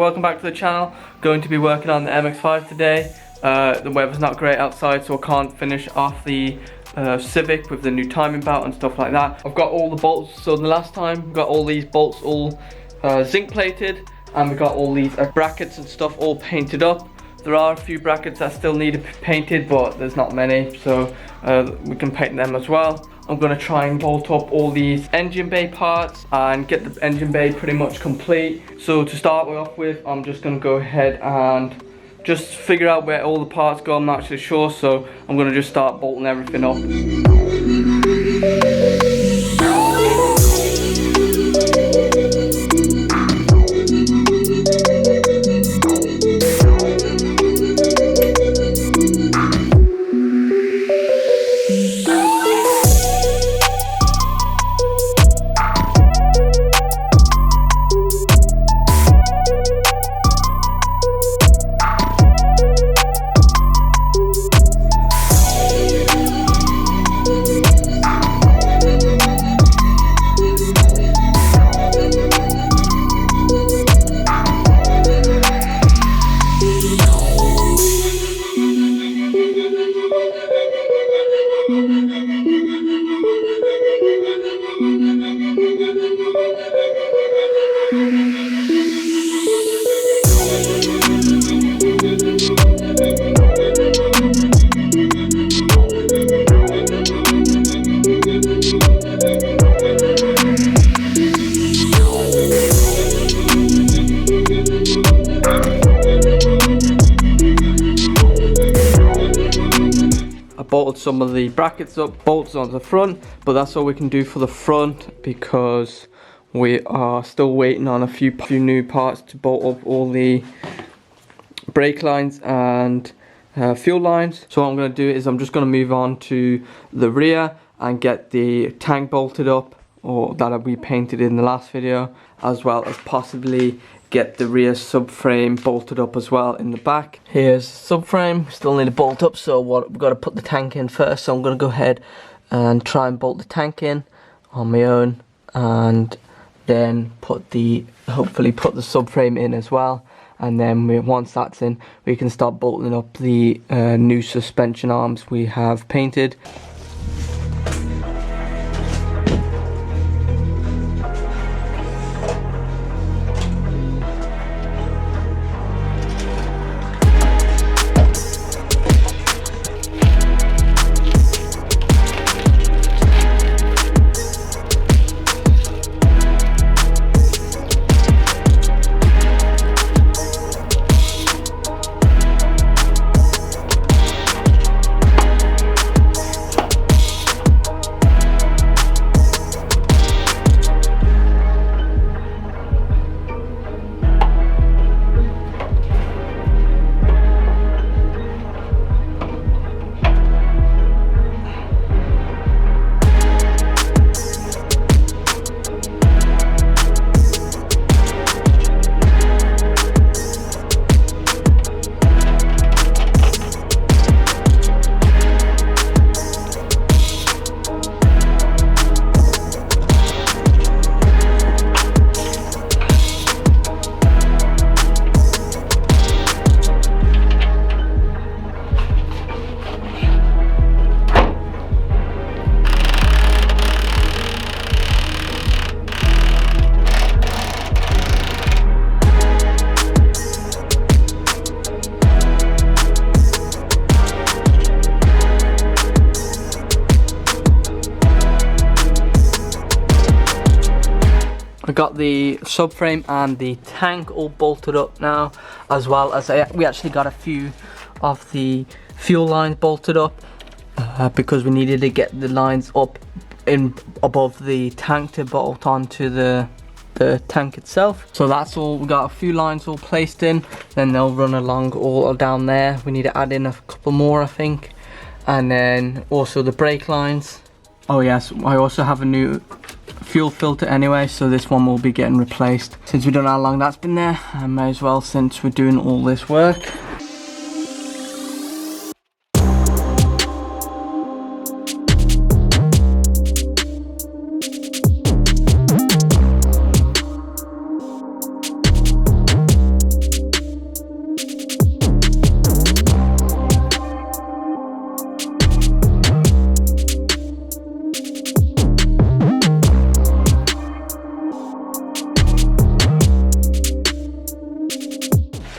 welcome back to the channel. Going to be working on the Mx5 today. The weather's not great outside, so I can't finish off the Civic with the new timing belt and stuff like that. I've got all the bolts, so the last time we got all these bolts all zinc plated, and we got all these brackets and stuff all painted up. There are a few brackets that still need to be painted, but there's not many, so we can paint them as well. I'm going to try and bolt up all these engine bay parts and get the engine bay pretty much complete. So to start off with, I'm just going to go ahead and just figure out where all the parts go. I'm not actually sure, so I'm going to just start bolting everything up. Bolted some of the brackets up, bolts on the front, but that's all we can do for the front because we are still waiting on a few new parts to bolt up all the brake lines and fuel lines. So what I'm going to do is I'm just going to move on to the rear and get the tank bolted up, or that we painted in the last video, as well as possibly get the rear subframe bolted up as well in the back. Here's subframe, still need to bolt up, so we've got to put the tank in first. So I'm going to go ahead and try and bolt the tank in on my own, and then hopefully put the subframe in as well. And then once that's in, we can start bolting up the new suspension arms we have painted. I got the subframe and the tank all bolted up now, as well as we actually got a few of the fuel lines bolted up because we needed to get the lines up in above the tank to bolt onto the tank itself. So that's all. We got a few lines all placed in, then they'll run along all down there. We need to add in a couple more, I think, and then also the brake lines. Oh yes, I also have a new fuel filter anyway, so this one will be getting replaced. Since we don't know how long that's been there, I may as well, since we're doing all this work.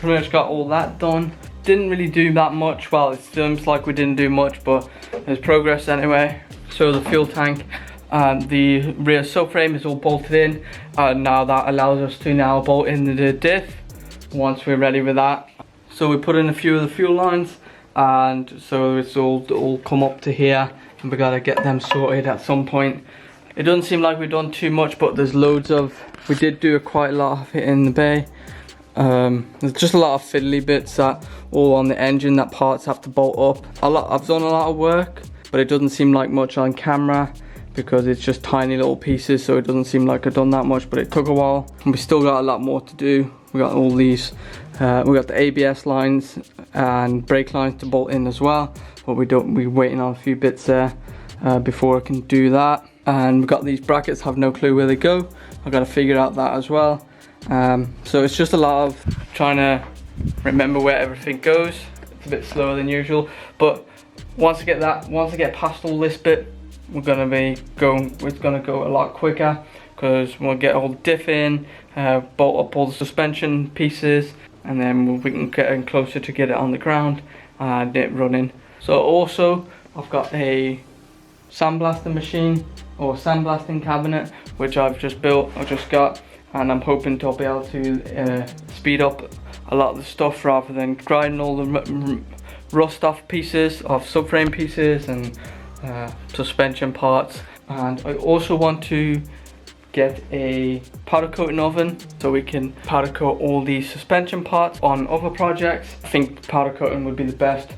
pretty much got all that done. Didn't really do that much. Well, it seems like we didn't do much, but there's progress anyway. So the fuel tank and the rear subframe is all bolted in. Now that allows us to now bolt in the diff once we're ready with that. So we put in a few of the fuel lines, and so it's all come up to here, and we gotta get them sorted at some point. It doesn't seem like we've done too much, but there's loads of, we did do quite a lot of it in the bay. There's just a lot of fiddly bits that all on the engine that parts have to bolt up. I've done a lot of work, but it doesn't seem like much on camera because it's just tiny little pieces, so it doesn't seem like I've done that much, but it took a while. And we still got a lot more to do. We got all these, we got the ABS lines and brake lines to bolt in as well, but we're waiting on a few bits there before I can do that. And we've got these brackets, have no clue where they go. I've got to figure out that as well. So it's just a lot of trying to remember where everything goes. It's a bit slower than usual, but once I get past all this bit, it's gonna go a lot quicker, because we'll get all the diff in, bolt up all the suspension pieces, and then we can get in closer to get it on the ground and it running. So also I've got a sandblasting machine, or sandblasting cabinet, which I've just got, and I'm hoping to be able to speed up a lot of the stuff rather than grinding all the rust off pieces of subframe pieces and suspension parts. And I also want to get a powder coating oven so we can powder coat all these suspension parts on other projects. I think powder coating would be the best,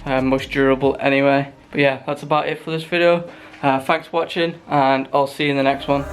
most durable anyway. But yeah, that's about it for this video. Thanks for watching, and I'll see you in the next one.